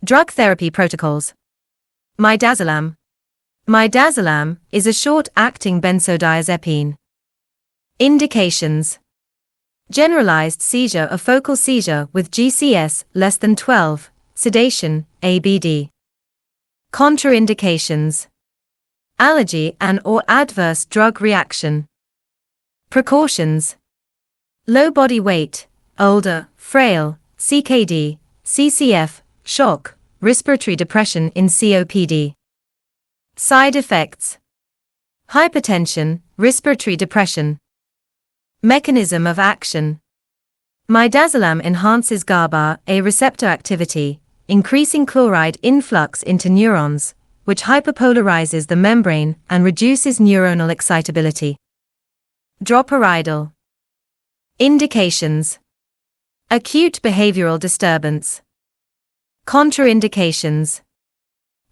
Drug therapy protocols. Midazolam. Midazolam is a short-acting benzodiazepine. Indications: generalized seizure or focal seizure with GCS less than 12, sedation, ABD. Contraindications: allergy and/or adverse drug reaction. Precautions: low body weight, older, frail, CKD, CCF, shock, respiratory depression in COPD. Side effects: hypertension, respiratory depression. Mechanism of action: midazolam enhances GABA-A receptor activity, increasing chloride influx into neurons, which hyperpolarizes the membrane and reduces neuronal excitability. Droperidol. Indications: acute behavioral disturbance. Contraindications: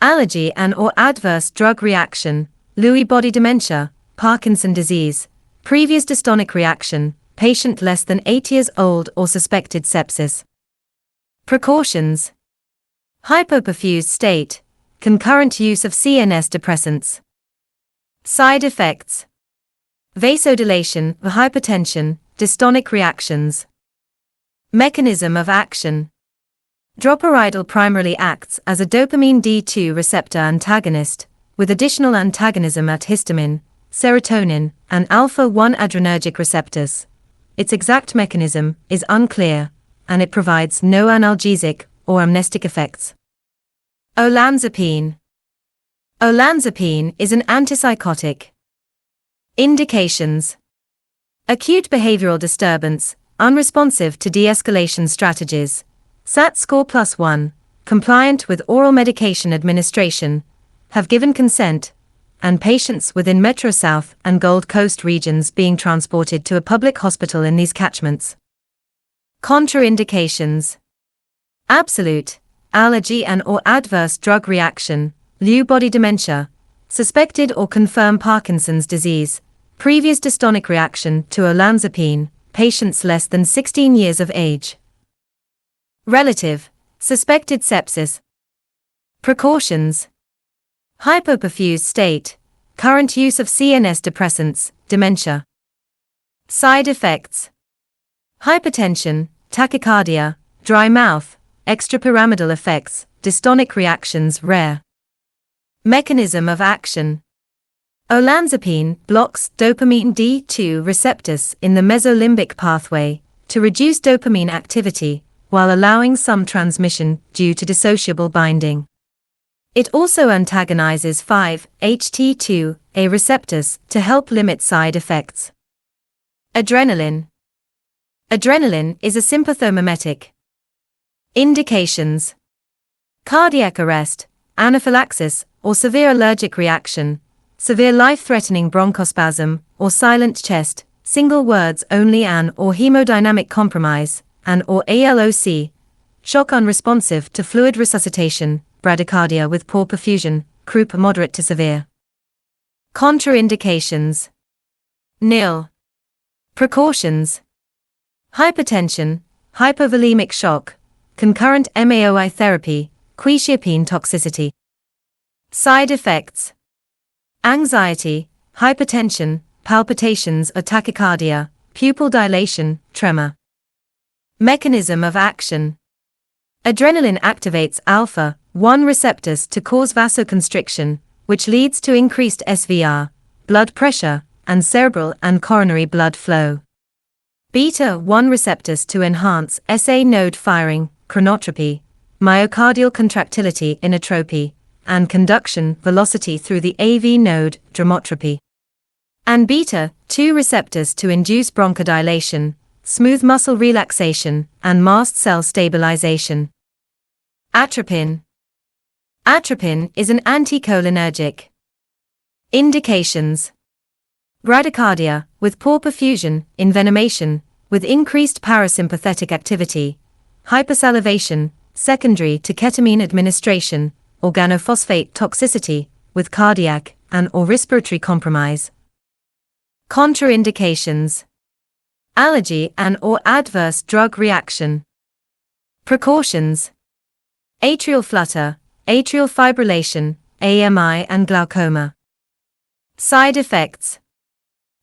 allergy and/or adverse drug reaction, Lewy body dementia, Parkinson disease, previous dystonic reaction, patient less than 8 years old or suspected sepsis. Precautions: hypoperfused state, concurrent use of CNS depressants. Side effects: vasodilation, hypertension, dystonic reactions. Mechanism of action: droperidol primarily acts as a dopamine D2 receptor antagonist, with additional antagonism at histamine, serotonin, and alpha-1 adrenergic receptors. Its exact mechanism is unclear, and it provides no analgesic or amnestic effects. Olanzapine. Olanzapine is an antipsychotic. Indications: acute behavioral disturbance, unresponsive to de-escalation strategies, SAT score +1, compliant with oral medication administration, have given consent, and patients within Metro South and Gold Coast regions being transported to a public hospital in these catchments. Contraindications: absolute, allergy and/or adverse drug reaction, Lewy body dementia, suspected or confirmed Parkinson's disease, previous dystonic reaction to olanzapine, patients less than 16 years of age. Relative, suspected sepsis. Precautions: hypoperfused state, current use of CNS depressants, dementia. Side effects: hypertension, tachycardia, dry mouth, extrapyramidal effects, dystonic reactions rare. Mechanism of action: olanzapine blocks dopamine D2 receptors in the mesolimbic pathway to reduce dopamine activity, while allowing some transmission due to dissociable binding. It also antagonizes 5-HT2A receptors to help limit side effects. Adrenaline. Adrenaline is a sympathomimetic. Indications: cardiac arrest, anaphylaxis or severe allergic reaction, severe life-threatening bronchospasm or silent chest, single words only and or hemodynamic compromise, and or ALOC, shock unresponsive to fluid resuscitation, bradycardia with poor perfusion, croup moderate to severe. Contraindications: nil. Precautions: hypertension, hypovolemic shock, concurrent MAOI therapy, quetiapine toxicity. Side effects: anxiety, hypertension, palpitations or tachycardia, pupil dilation, tremor. Mechanism of action: adrenaline activates alpha-1 receptors to cause vasoconstriction, which leads to increased SVR, blood pressure, and cerebral and coronary blood flow. Beta-1 receptors to enhance SA node firing, chronotropy, myocardial contractility inotropy, and conduction velocity through the AV node, dromotropy. And beta-2 receptors to induce bronchodilation, smooth muscle relaxation, and mast cell stabilization. Atropine. Atropine is an anticholinergic. Indications: bradycardia, with poor perfusion, envenomation, with increased parasympathetic activity, hypersalivation, secondary to ketamine administration, organophosphate toxicity, with cardiac and or respiratory compromise. Contraindications: allergy and or adverse drug reaction. Precautions: atrial flutter, atrial fibrillation, AMI and glaucoma. Side effects: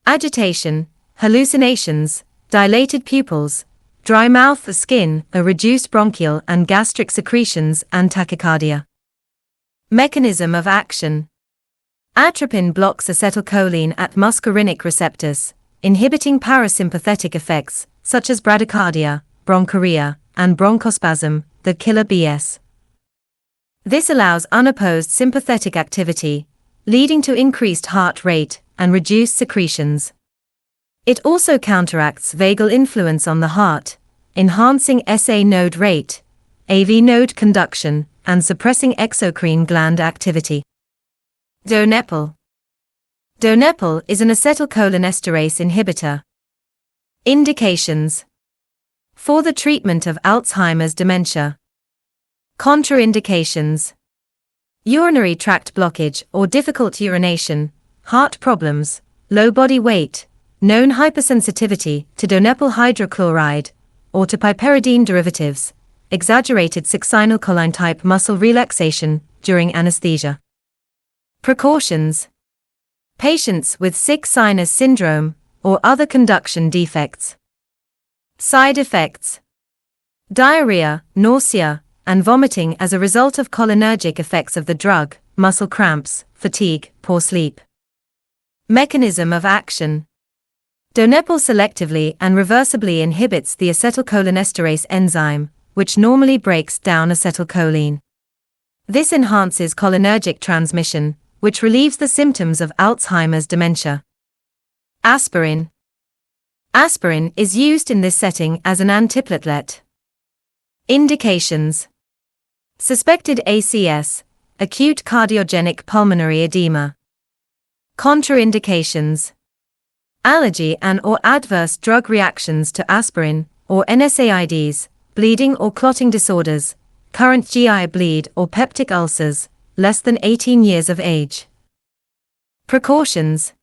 agitation, hallucinations, dilated pupils, dry mouth or skin, a reduced bronchial and gastric secretions and tachycardia. Mechanism of action: atropine blocks acetylcholine at muscarinic receptors, inhibiting parasympathetic effects, such as bradycardia, bronchuria, and bronchospasm, the killer BS. This allows unopposed sympathetic activity, leading to increased heart rate and reduced secretions. It also counteracts vagal influence on the heart, enhancing SA node rate, AV node conduction, and suppressing exocrine gland activity. Donepezil. Donepezil is an acetylcholinesterase inhibitor. Indications: for the treatment of Alzheimer's dementia. Contraindications: urinary tract blockage or difficult urination, heart problems, low body weight, known hypersensitivity to Donepezil hydrochloride, or to piperidine derivatives, exaggerated succinylcholine type muscle relaxation during anesthesia. Precautions: patients with sick sinus syndrome or other conduction defects. Side effects: diarrhea, nausea, and vomiting as a result of cholinergic effects of the drug, muscle cramps, fatigue, poor sleep. Mechanism of action: Donepezil selectively and reversibly inhibits the acetylcholinesterase enzyme, which normally breaks down acetylcholine. This enhances cholinergic transmission, which relieves the symptoms of Alzheimer's dementia. Aspirin. Aspirin is used in this setting as an antiplatelet. Indications: suspected ACS, acute cardiogenic pulmonary edema. Contraindications: allergy and/or adverse drug reactions to aspirin, or NSAIDs, bleeding or clotting disorders, current GI bleed or peptic ulcers, less than 18 years of age. Precautions: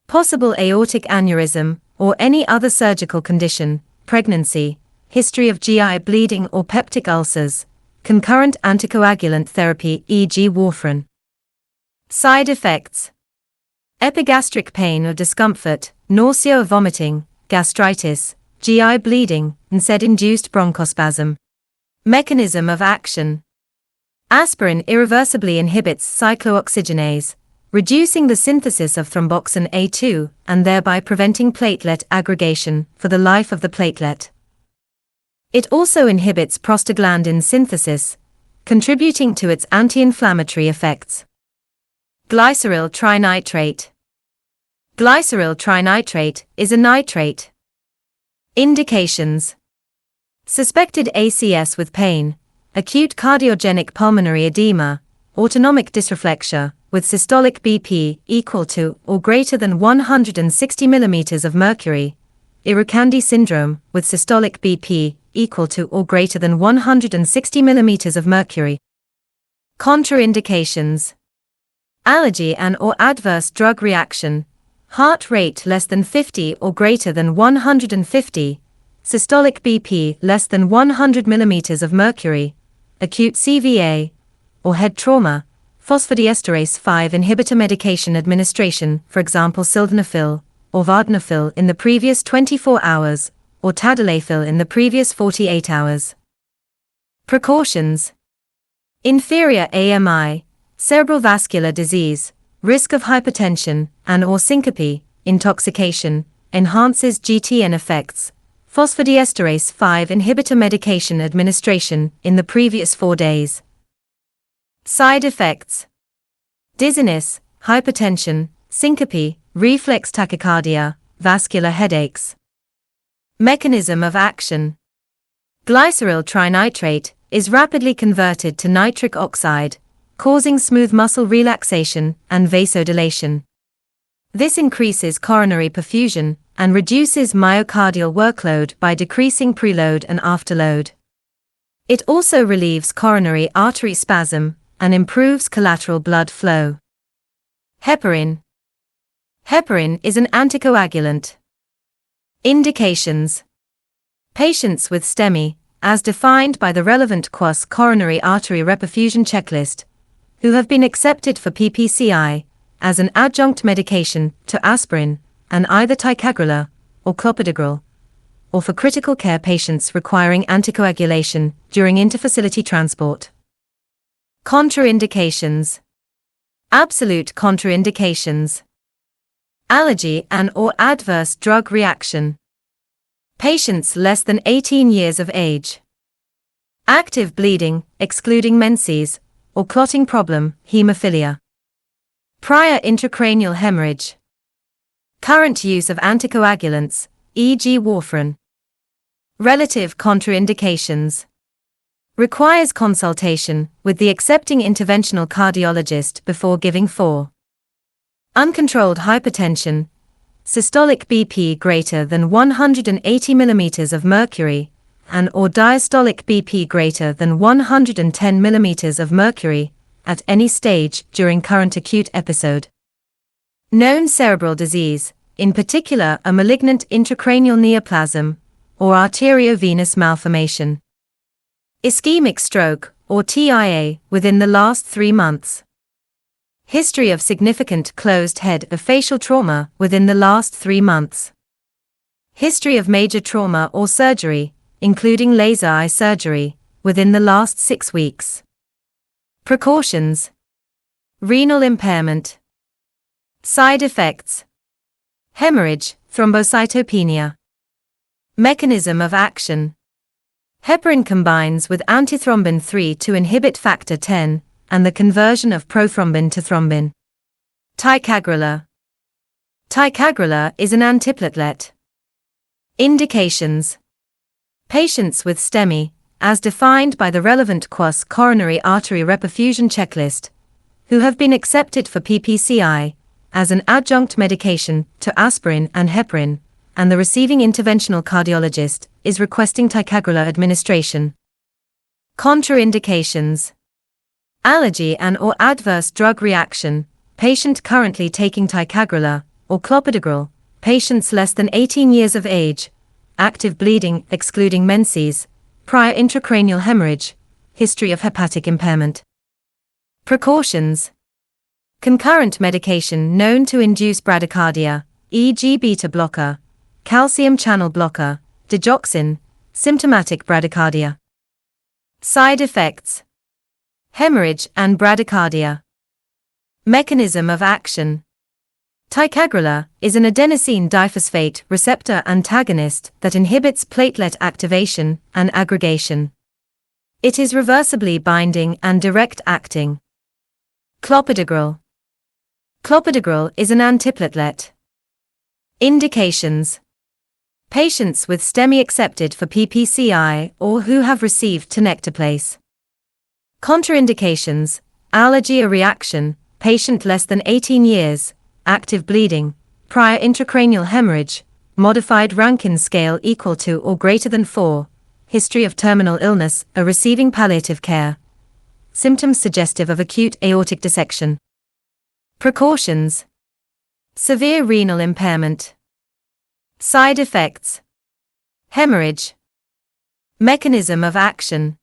possible aortic aneurysm, or any other surgical condition, pregnancy, history of GI bleeding or peptic ulcers, concurrent anticoagulant therapy e.g. warfarin. Side effects: epigastric pain or discomfort, nausea or vomiting, gastritis, GI bleeding, NSAID-induced bronchospasm. Mechanism of action: aspirin irreversibly inhibits cyclooxygenase, reducing the synthesis of thromboxane A2 and thereby preventing platelet aggregation for the life of the platelet. It also inhibits prostaglandin synthesis, contributing to its anti-inflammatory effects. Glyceryl trinitrate. Glyceryl trinitrate is a nitrate. Indications: suspected ACS with pain, acute cardiogenic pulmonary edema, autonomic dysreflexia, with systolic BP equal to or greater than 160 mm of mercury, Irukandji syndrome, with systolic BP equal to or greater than 160 mm of mercury. Contraindications: allergy and/or adverse drug reaction, heart rate less than 50 or greater than 150, systolic BP less than 100 mm of mercury, acute CVA, or head trauma, phosphodiesterase 5 inhibitor medication administration, for example sildenafil, or vardenafil in the previous 24 hours, or tadalafil in the previous 48 hours. Precautions: inferior AMI, cerebral vascular disease, risk of hypertension and/or syncope, intoxication, enhances GTN effects, phosphodiesterase 5 inhibitor medication administration in the previous 4 days. Side effects: dizziness, hypertension, syncope, reflex tachycardia, vascular headaches. Mechanism of action: glyceryl trinitrate is rapidly converted to nitric oxide, causing smooth muscle relaxation and vasodilation. This increases coronary perfusion and reduces myocardial workload by decreasing preload and afterload. It also relieves coronary artery spasm and improves collateral blood flow. Heparin. Heparin is an anticoagulant. Indications: patients with STEMI, as defined by the relevant QAS coronary artery reperfusion checklist, who have been accepted for PPCI as an adjunct medication to aspirin and either ticagrelor or clopidogrel, or for critical care patients requiring anticoagulation during interfacility transport. Contraindications. Absolute contraindications. Allergy and/or adverse drug reaction. Patients less than 18 years of age. Active bleeding, excluding menses, or clotting problem, hemophilia. Prior intracranial hemorrhage. Current use of anticoagulants, e.g. warfarin. Relative contraindications. Requires consultation with the accepting interventional cardiologist before giving for uncontrolled hypertension, systolic BP greater than 180 mm of mercury, and/or diastolic BP greater than 110 mm of mercury at any stage during current acute episode. Known cerebral disease, in particular a malignant intracranial neoplasm or arteriovenous malformation. Ischemic stroke, or TIA, within the last 3 months. History of significant closed head or facial trauma within the last 3 months. History of major trauma or surgery, including laser eye surgery, within the last 6 weeks. Precautions. Renal impairment. Side effects. Hemorrhage, thrombocytopenia. Mechanism of action. Heparin combines with antithrombin 3 to inhibit factor 10 and the conversion of prothrombin to thrombin. Ticagrelor. Ticagrelor is an antiplatelet. Indications. Patients with STEMI, as defined by the relevant QAS coronary artery reperfusion checklist, who have been accepted for PPCI as an adjunct medication to aspirin and heparin, and the receiving interventional cardiologist is requesting ticagrelor administration. Contraindications. Allergy and/or adverse drug reaction, patient currently taking ticagrelor or clopidogrel, patients less than 18 years of age, active bleeding excluding menses, prior intracranial hemorrhage, history of hepatic impairment. Precautions. Concurrent medication known to induce bradycardia, e.g. beta blocker, calcium channel blocker, digoxin, symptomatic bradycardia. Side effects. Hemorrhage and bradycardia. Mechanism of action. Ticagrelor is an adenosine diphosphate receptor antagonist that inhibits platelet activation and aggregation. It is reversibly binding and direct-acting. Clopidogrel. Clopidogrel is an antiplatelet. Indications. Patients with STEMI accepted for PPCI or who have received tenecteplase. Contraindications. Allergy or reaction, patient less than 18 years, active bleeding, prior intracranial hemorrhage, modified Rankin scale equal to or greater than 4, history of terminal illness or receiving palliative care. Symptoms suggestive of acute aortic dissection. Precautions. Severe renal impairment. Side effects. Hemorrhage. Mechanism of action.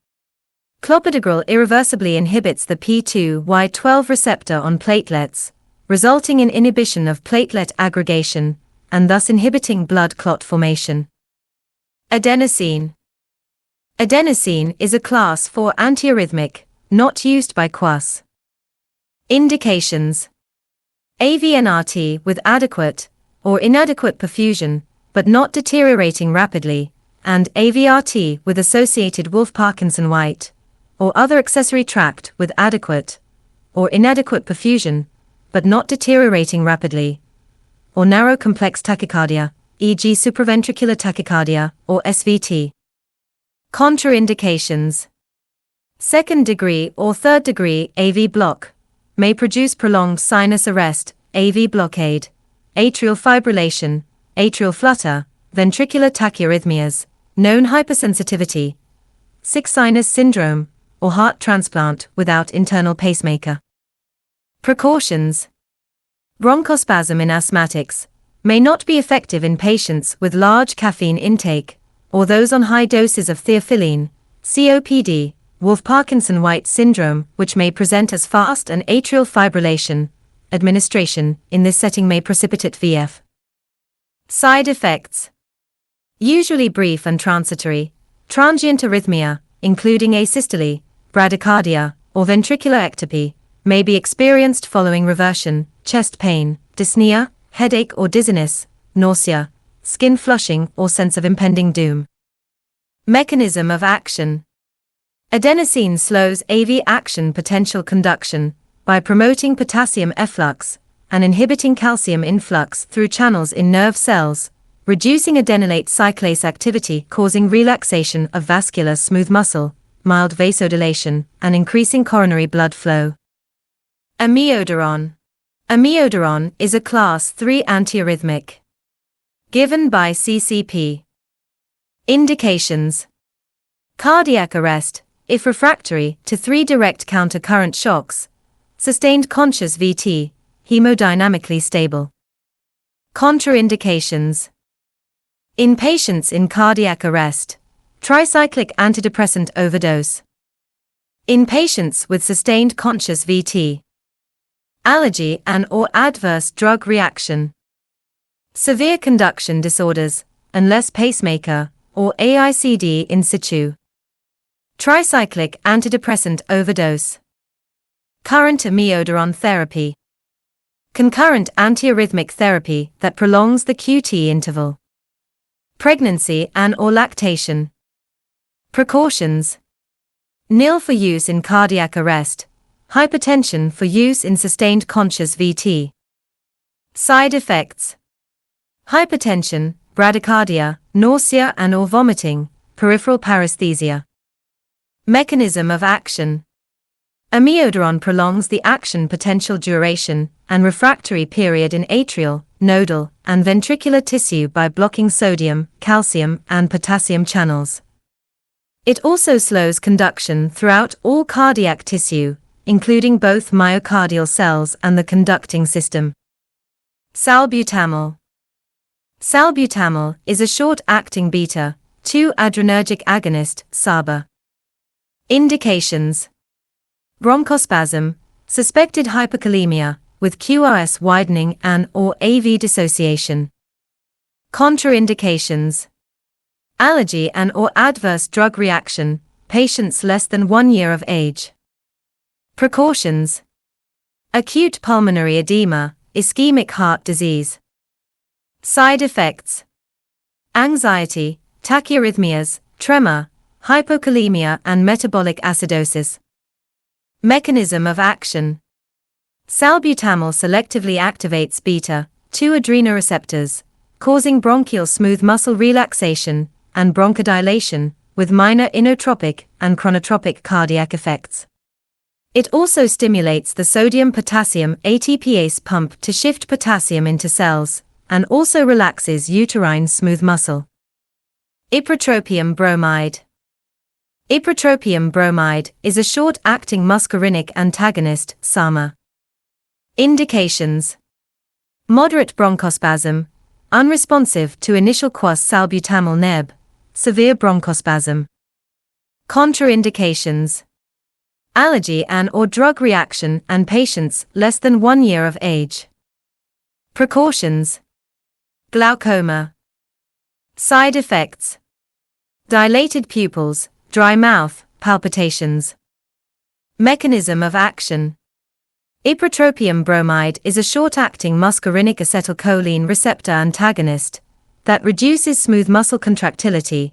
Clopidogrel irreversibly inhibits the P2Y12 receptor on platelets, resulting in inhibition of platelet aggregation, and thus inhibiting blood clot formation. Adenosine. Adenosine is a class 4 antiarrhythmic, not used by QAS. Indications. AVNRT with adequate or inadequate perfusion, but not deteriorating rapidly, and AVRT with associated Wolff-Parkinson-White, or other accessory tract with adequate or inadequate perfusion, but not deteriorating rapidly, or narrow complex tachycardia, e.g. supraventricular tachycardia, or SVT. Contraindications. Second-degree or third-degree AV block may produce prolonged sinus arrest, AV blockade, atrial fibrillation, atrial flutter, ventricular tachyarrhythmias, known hypersensitivity, sick sinus syndrome, or heart transplant without internal pacemaker. Precautions. Bronchospasm in asthmatics may not be effective in patients with large caffeine intake, or those on high doses of theophylline, COPD, Wolff-Parkinson-White syndrome, which may present as fast and atrial fibrillation. Administration in this setting may precipitate VF. Side effects. Usually brief and transitory. Transient arrhythmia, including asystole, bradycardia, or ventricular ectopy, may be experienced following reversion, chest pain, dyspnea, headache or dizziness, nausea, skin flushing or sense of impending doom. Mechanism of action. Adenosine slows AV action potential conduction by promoting potassium efflux and inhibiting calcium influx through channels in nerve cells, reducing adenylate cyclase activity causing relaxation of vascular smooth muscle, mild vasodilation, and increasing coronary blood flow. Amiodarone. Amiodarone is a class 3 antiarrhythmic. Given by CCP. Indications. Cardiac arrest, if refractory to 3 direct countercurrent shocks. Sustained conscious VT, hemodynamically stable. Contraindications. In patients in cardiac arrest, tricyclic antidepressant overdose. In patients with sustained conscious VT, allergy and/or adverse drug reaction. Severe conduction disorders, unless pacemaker, or AICD in situ. Tricyclic antidepressant overdose. Current amiodarone therapy. Concurrent antiarrhythmic therapy that prolongs the QT interval. Pregnancy and/or lactation. Precautions. NIL for use in cardiac arrest. Hypertension for use in sustained conscious VT. Side effects. Hypertension, bradycardia, nausea and/or vomiting, peripheral paresthesia. Mechanism of action. Amiodarone prolongs the action potential duration and refractory period in atrial, nodal, and ventricular tissue by blocking sodium, calcium, and potassium channels. It also slows conduction throughout all cardiac tissue, including both myocardial cells and the conducting system. Salbutamol. Salbutamol is a short-acting beta-2 adrenergic agonist, SABA. Indications. Bronchospasm, suspected hyperkalemia, with QRS widening and/or AV dissociation. Contraindications. Allergy and/or adverse drug reaction, patients less than 1 year of age. Precautions. Acute pulmonary edema, ischemic heart disease. Side effects. Anxiety, tachyarrhythmias, tremor, hypokalemia and metabolic acidosis. Mechanism of action. Salbutamol selectively activates beta-2 adrenoreceptors, causing bronchial smooth muscle relaxation and bronchodilation, with minor inotropic and chronotropic cardiac effects. It also stimulates the sodium-potassium ATPase pump to shift potassium into cells, and also relaxes uterine smooth muscle. Ipratropium Bromide. Ipratropium Bromide is a short-acting muscarinic antagonist, SAMA. Indications. Moderate bronchospasm, unresponsive to initial quas salbutamol neb, severe bronchospasm. Contraindications. Allergy and/or drug reaction and patients less than 1 year of age. Precautions. Glaucoma. Side effects. Dilated pupils, dry mouth, palpitations. Mechanism of action. Ipratropium bromide is a short-acting muscarinic acetylcholine receptor antagonist that reduces smooth muscle contractility,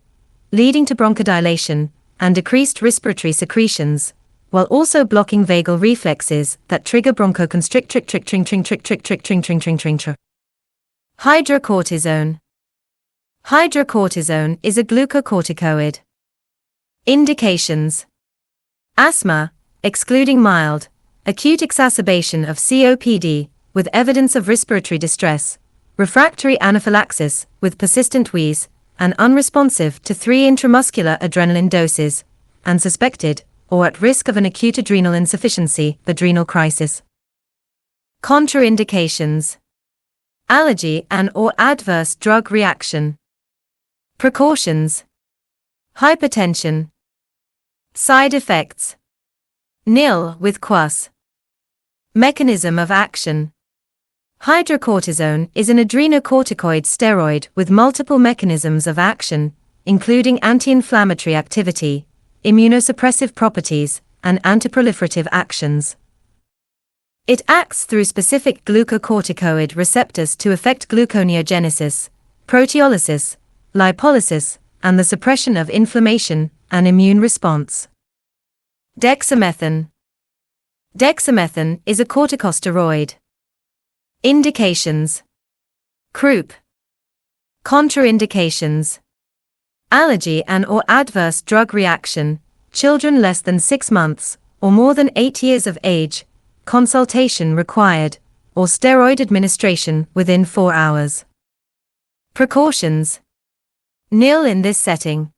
leading to bronchodilation and decreased respiratory secretions, while also blocking vagal reflexes that trigger bronchoconstricting. Hydrocortisone. Hydrocortisone is a glucocorticoid. Indications. Asthma, excluding mild, acute exacerbation of COPD, with evidence of respiratory distress, refractory anaphylaxis, with persistent wheeze, and unresponsive to 3 intramuscular adrenaline doses, and suspected, or at risk of an acute adrenal insufficiency, adrenal crisis. Contraindications. Allergy and/or adverse drug reaction. Precautions. Hypertension. Side effects. Nil with QUAS. Mechanism of action. Hydrocortisone is an adrenocorticoid steroid with multiple mechanisms of action, including anti-inflammatory activity, immunosuppressive properties, and antiproliferative actions. It acts through specific glucocorticoid receptors to affect gluconeogenesis, proteolysis, lipolysis, and the suppression of inflammation and immune response. Dexamethasone. Dexamethasone is a corticosteroid. Indications. Croup. Contraindications. Allergy and/or adverse drug reaction, children less than 6 months, or more than 8 years of age, consultation required, or steroid administration within 4 hours. Precautions. Nil in this setting.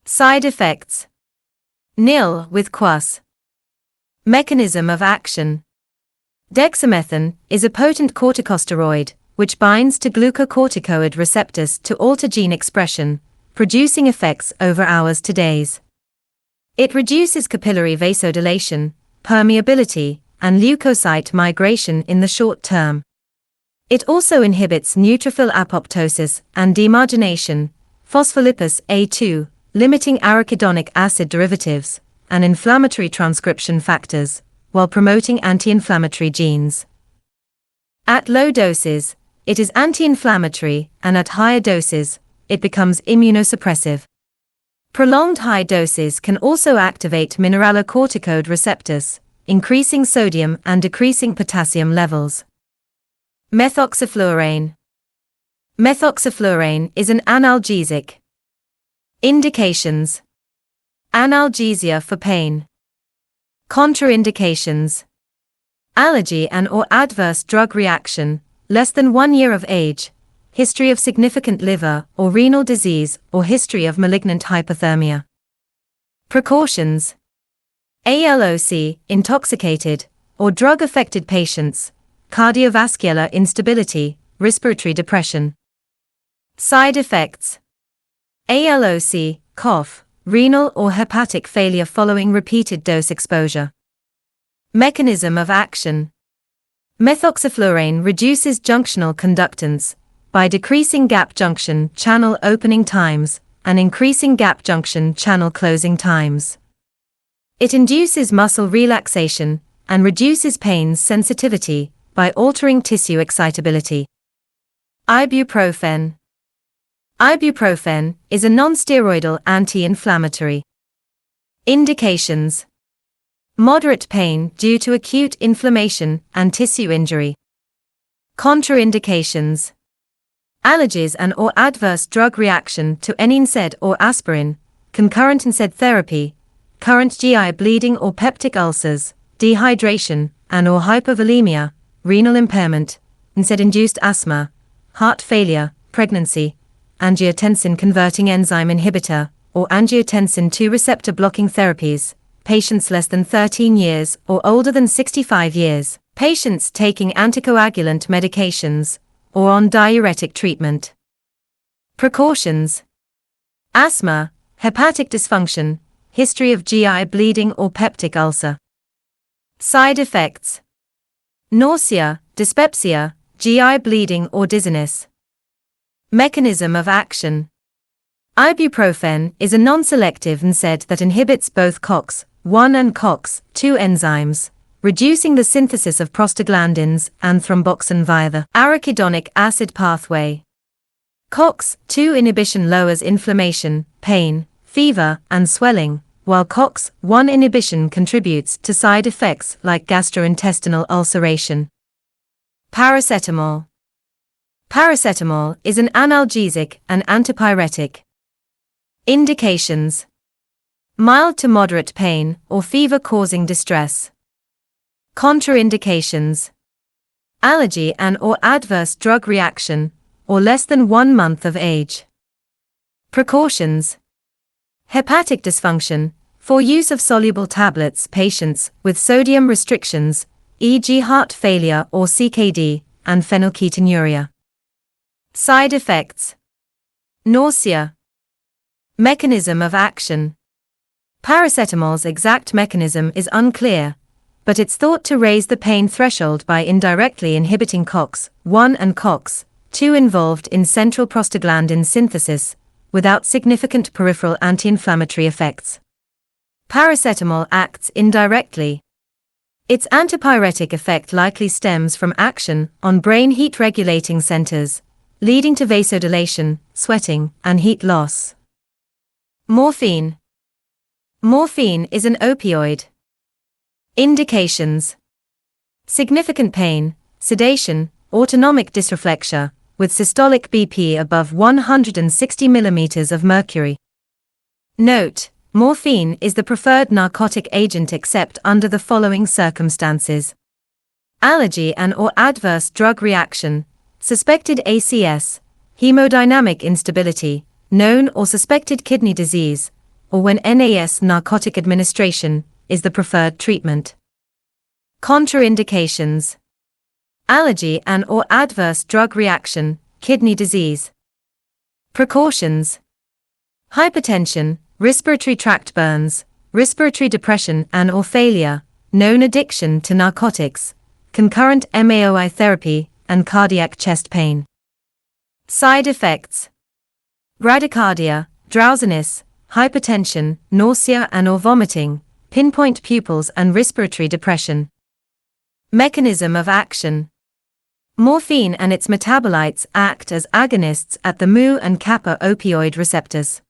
Side effects. Nil with QUAS. Mechanism of action. Dexamethasone is a potent corticosteroid, which binds to glucocorticoid receptors to alter gene expression, producing effects over hours to days. It reduces capillary vasodilation, permeability, and leukocyte migration in the short term. It also inhibits neutrophil apoptosis and demargination, phospholipase A2, limiting arachidonic acid derivatives, and inflammatory transcription factors, while promoting anti-inflammatory genes. At low doses, it is anti-inflammatory, and at higher doses, it becomes immunosuppressive. Prolonged high doses can also activate mineralocorticoid receptors, increasing sodium and decreasing potassium levels. Methoxyflurane. Methoxyflurane is an analgesic. Indications. Analgesia for pain. Contraindications. Allergy and/or adverse drug reaction, less than 1 year of age, history of significant liver or renal disease or history of malignant hypothermia. Precautions. ALOC, intoxicated, or drug-affected patients, cardiovascular instability, respiratory depression. Side effects. ALOC, cough, renal or hepatic failure following repeated dose exposure. Mechanism of action. Methoxyflurane reduces junctional conductance by decreasing gap junction channel opening times and increasing gap junction channel closing times. It induces muscle relaxation and reduces pain sensitivity by altering tissue excitability. Ibuprofen. Ibuprofen is a non-steroidal anti-inflammatory. Indications. Moderate pain due to acute inflammation and tissue injury. Contraindications. Allergies and/or adverse drug reaction to any NSAID or aspirin, concurrent NSAID therapy, current GI bleeding or peptic ulcers, dehydration and/or hypovolemia, renal impairment, NSAID-induced asthma, heart failure, pregnancy, angiotensin-converting enzyme inhibitor, or angiotensin II receptor blocking therapies, patients less than 13 years or older than 65 years, patients taking anticoagulant medications, or on diuretic treatment. Precautions. Asthma, hepatic dysfunction, history of GI bleeding or peptic ulcer. Side effects. Nausea, dyspepsia, GI bleeding or dizziness. Mechanism of action. Ibuprofen is a non-selective NSAID that inhibits both COX-1 and COX-2 enzymes, reducing the synthesis of prostaglandins and thromboxane via the arachidonic acid pathway. COX-2 inhibition lowers inflammation, pain, fever, and swelling, while COX-1 inhibition contributes to side effects like gastrointestinal ulceration. Paracetamol. Paracetamol is an analgesic and antipyretic. Indications. Mild to moderate pain or fever-causing distress. Contraindications. Allergy and/or adverse drug reaction, or less than 1 month of age. Precautions. Hepatic dysfunction, for use of soluble tablets patients with sodium restrictions, e.g. heart failure or CKD, and phenylketonuria. Side effects. Nausea. Mechanism of action. Paracetamol's exact mechanism is unclear, but it's thought to raise the pain threshold by indirectly inhibiting COX-1 and COX-2 involved in central prostaglandin synthesis, without significant peripheral anti-inflammatory effects. Paracetamol acts indirectly. Its antipyretic effect likely stems from action on brain heat-regulating centers, leading to vasodilation, sweating, and heat loss. Morphine. Morphine is an opioid. Indications: significant pain, sedation, autonomic dysreflexia, with systolic BP above 160 mm of mercury. Note: morphine is the preferred narcotic agent except under the following circumstances: allergy and/or adverse drug reaction, suspected ACS, hemodynamic instability, known or suspected kidney disease, or when NAS narcotic administration is the preferred treatment. Contraindications: allergy and/or adverse drug reaction, kidney disease. Precautions: hypertension, respiratory tract burns, respiratory depression and/or failure, known addiction to narcotics, concurrent MAOI therapy, and cardiac chest pain. Side effects: bradycardia, drowsiness, hypertension, nausea and/or vomiting, pinpoint pupils and respiratory depression. Mechanism of action: morphine and its metabolites act as agonists at the mu and kappa opioid receptors.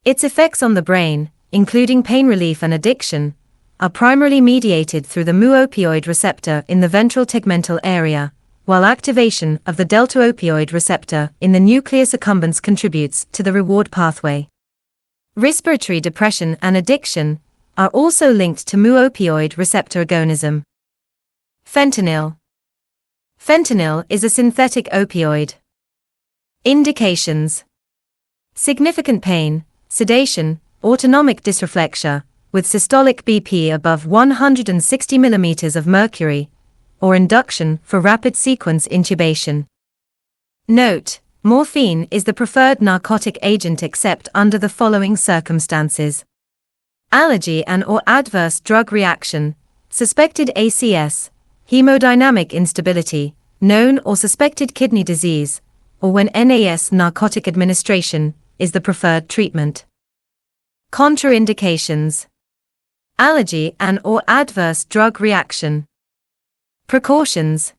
Its effects on the brain, including pain relief and addiction, are primarily mediated through the mu opioid receptor in the ventral tegmental area, while activation of the delta opioid receptor in the nucleus accumbens contributes to the reward pathway. Respiratory depression and addiction are also linked to mu opioid receptor agonism. Fentanyl. Fentanyl is a synthetic opioid. Indications: significant pain, sedation, autonomic dysreflexia, with systolic BP above 160 mm of mercury, or induction for rapid sequence intubation. Note: morphine is the preferred narcotic agent except under the following circumstances: allergy and/or adverse drug reaction, suspected ACS, hemodynamic instability, known or suspected kidney disease, or when NAS narcotic administration is the preferred treatment. Contraindications: allergy and/or adverse drug reaction. Precautions: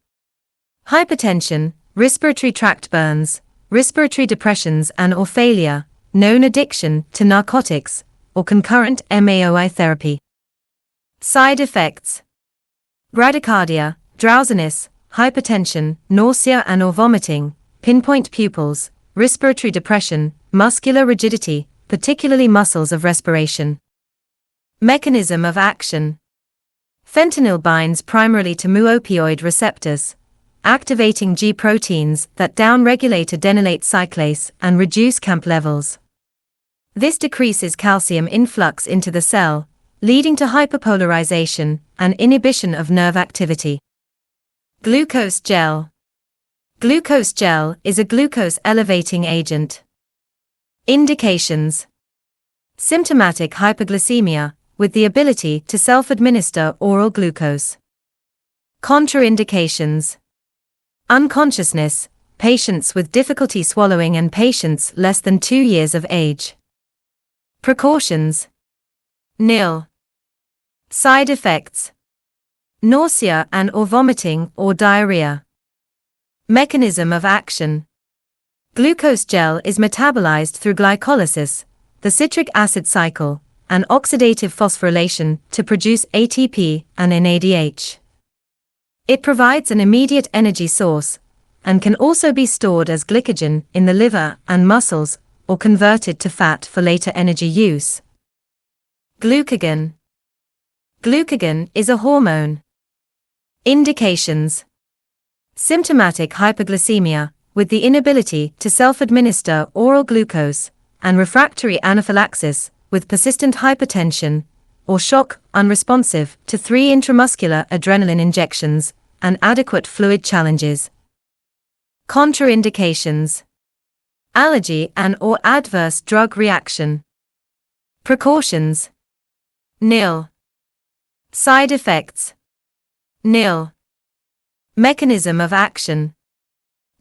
hypertension, respiratory tract burns, respiratory depressions and/or failure, known addiction to narcotics, or concurrent MAOI therapy. Side effects: bradycardia, drowsiness, hypertension, nausea and/or vomiting, pinpoint pupils, respiratory depression, muscular rigidity, particularly muscles of respiration. Mechanism of action: fentanyl binds primarily to mu opioid receptors, activating G proteins that downregulate adenylate cyclase and reduce CAMP levels. This decreases calcium influx into the cell, leading to hyperpolarization and inhibition of nerve activity. Glucose gel. Glucose gel is a glucose-elevating agent. Indications: symptomatic hypoglycemia, with the ability to self-administer oral glucose. Contraindications: unconsciousness, patients with difficulty swallowing and patients less than 2 years of age. Precautions: nil. Side effects: nausea and/or vomiting or diarrhea. Mechanism of action: glucose gel is metabolized through glycolysis, the citric acid cycle, and oxidative phosphorylation to produce ATP and NADH. It provides an immediate energy source, and can also be stored as glycogen in the liver and muscles, or converted to fat for later energy use. Glucagon. Glucagon is a hormone. Indications: symptomatic hypoglycemia, with the inability to self-administer oral glucose, and refractory anaphylaxis, with persistent hypertension, or shock, unresponsive to 3 intramuscular adrenaline injections, and adequate fluid challenges. Contraindications: Allergy and/or adverse drug reaction. Precautions: nil. Side effects: nil. Mechanism of action: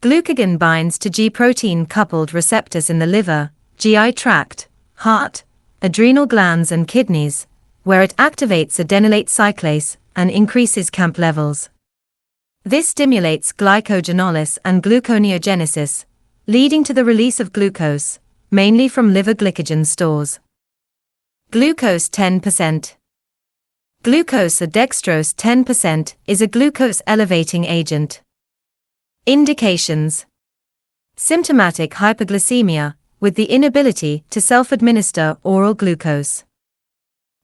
glucagon binds to G-protein-coupled receptors in the liver, GI tract, heart, adrenal glands and kidneys, where it activates adenylate cyclase and increases CAMP levels. This stimulates glycogenolysis and gluconeogenesis, leading to the release of glucose, mainly from liver glycogen stores. Glucose 10%. Glucose or dextrose 10% is a glucose-elevating agent. Indications: symptomatic hypoglycemia, with the inability to self-administer oral glucose.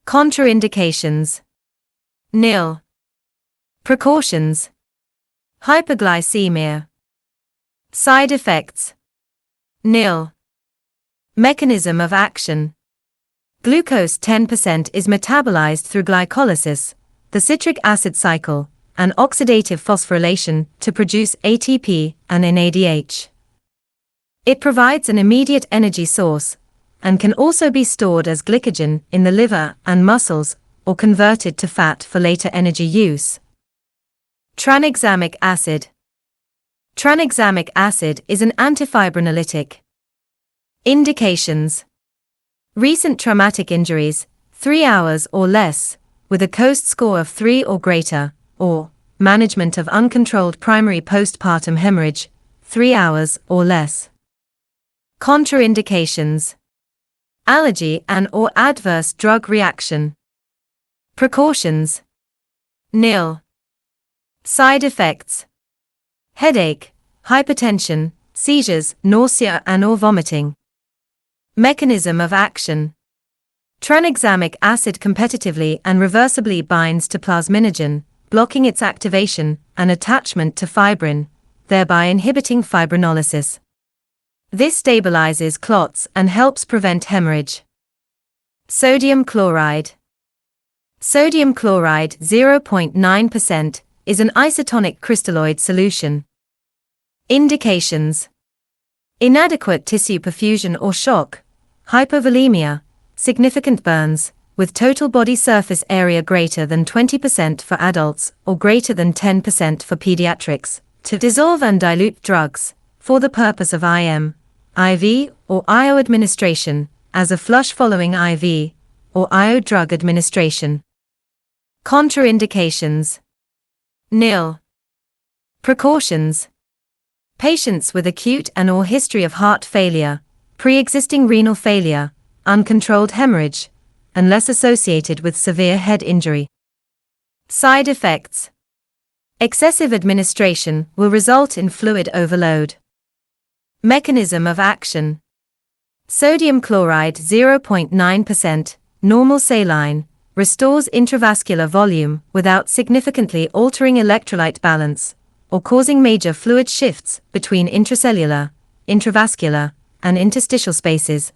Contraindications: nil. Precautions: hyperglycemia. Side effects: nil. Mechanism of action: glucose 10% is metabolized through glycolysis, the citric acid cycle, and oxidative phosphorylation to produce ATP and NADH. It provides an immediate energy source, and can also be stored as glycogen in the liver and muscles, or converted to fat for later energy use. Tranexamic acid. Tranexamic acid is an antifibrinolytic. Indications: recent traumatic injuries, 3 hours or less, with a COAST score of 3 or greater, or management of uncontrolled primary postpartum hemorrhage, 3 hours or less. Contraindications: allergy and/or adverse drug reaction. Precautions: nil. Side effects: headache, hypertension, seizures, nausea and/or vomiting. Mechanism of action: tranexamic acid competitively and reversibly binds to plasminogen, blocking its activation and attachment to fibrin, thereby inhibiting fibrinolysis. This stabilizes clots and helps prevent hemorrhage. Sodium chloride. Sodium chloride 0.9% is an isotonic crystalloid solution. Indications: inadequate tissue perfusion or shock, hypovolemia, significant burns, with total body surface area greater than 20% for adults or greater than 10% for pediatrics, to dissolve and dilute drugs, for the purpose of IM, IV, or IO administration, as a flush following IV, or IO drug administration. Contraindications: nil. Precautions: patients with acute and/or history of heart failure, pre-existing renal failure, uncontrolled hemorrhage, unless associated with severe head injury. Side effects: excessive administration will result in fluid overload. Mechanism of action: sodium chloride 0.9%, normal saline, restores intravascular volume without significantly altering electrolyte balance, or causing major fluid shifts between intracellular, intravascular, and interstitial spaces.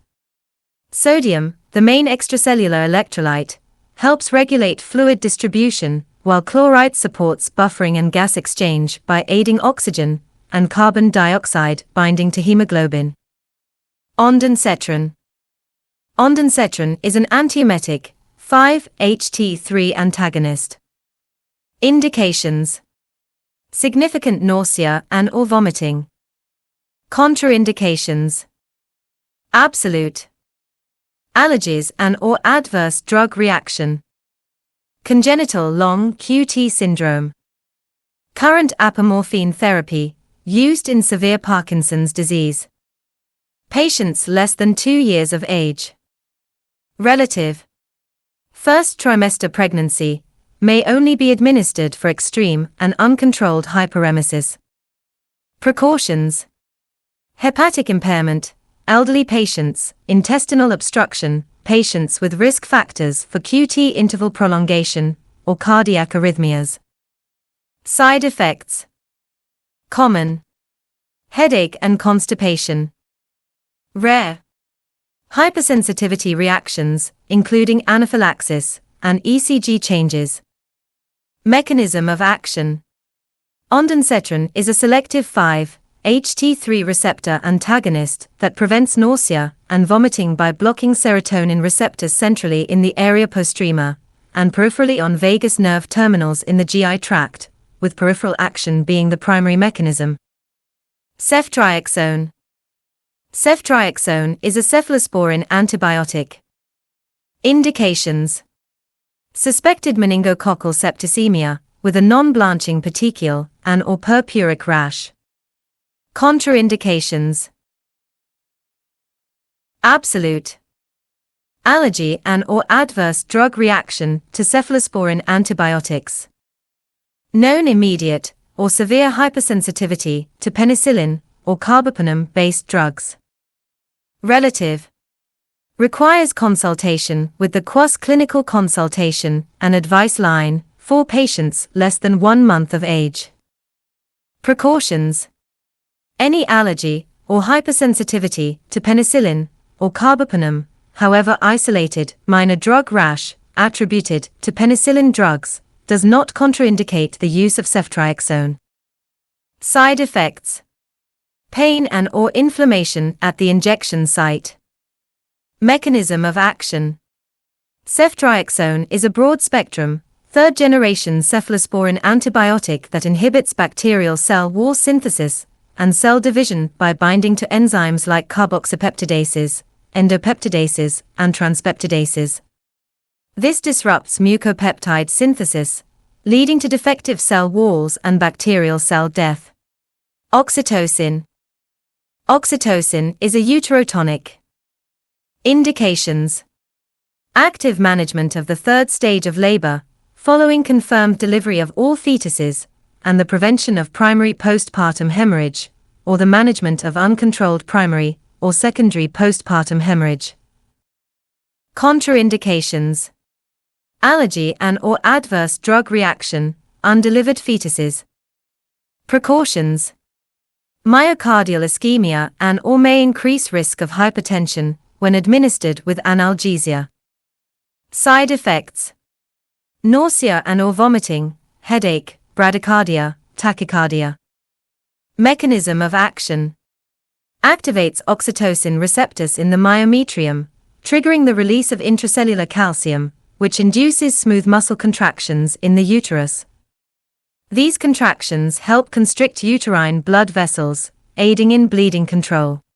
Sodium, the main extracellular electrolyte, helps regulate fluid distribution, while chloride supports buffering and gas exchange by aiding oxygen and carbon dioxide binding to hemoglobin. Ondansetron. Ondansetron is an antiemetic, 5-HT3 antagonist. Indications: significant nausea and/or vomiting. Contraindications: absolute. Allergies and/or adverse drug reaction. Congenital long QT syndrome. Current apomorphine therapy, used in severe Parkinson's disease. Patients less than 2 years of age. Relative. First trimester pregnancy, may only be administered for extreme and uncontrolled hyperemesis. Precautions: hepatic impairment, elderly patients, intestinal obstruction, patients with risk factors for QT interval prolongation, or cardiac arrhythmias. Side effects: common. Headache and constipation. Rare. Hypersensitivity reactions, including anaphylaxis, and ECG changes. Mechanism of action: ondansetron is a selective HT3 receptor antagonist that prevents nausea and vomiting by blocking serotonin receptors centrally in the area postrema and peripherally on vagus nerve terminals in the GI tract, with peripheral action being the primary mechanism. Ceftriaxone. Ceftriaxone is a cephalosporin antibiotic. Indications: suspected meningococcal septicemia, with a non-blanching petechial and/or purpuric rash. Contraindications: absolute allergy and/or adverse drug reaction to cephalosporin antibiotics. Known immediate or severe hypersensitivity to penicillin or carbapenem-based drugs. Relative requires consultation with the QUAS clinical consultation and advice line for patients less than 1 month of age. Precautions: any allergy or hypersensitivity to penicillin or carbapenem, however isolated minor drug rash attributed to penicillin drugs, does not contraindicate the use of ceftriaxone. Side effects: pain and/or inflammation at the injection site. Mechanism of action: ceftriaxone is a broad-spectrum, third-generation cephalosporin antibiotic that inhibits bacterial cell wall synthesis and cell division by binding to enzymes like carboxypeptidases, endopeptidases, and transpeptidases. This disrupts mucopeptide synthesis, leading to defective cell walls and bacterial cell death. Oxytocin. Oxytocin is a uterotonic. Indications: active management of the third stage of labor, following confirmed delivery of all fetuses, and the prevention of primary postpartum hemorrhage, or the management of uncontrolled primary or secondary postpartum hemorrhage. Contraindications: allergy and/or adverse drug reaction, undelivered fetuses. Precautions: myocardial ischemia and/or may increase risk of hypertension when administered with analgesia. Side effects: nausea and/or vomiting, headache, bradycardia, tachycardia. Mechanism of action: activates oxytocin receptors in the myometrium, triggering the release of intracellular calcium, which induces smooth muscle contractions in the uterus. These contractions help constrict uterine blood vessels, aiding in bleeding control.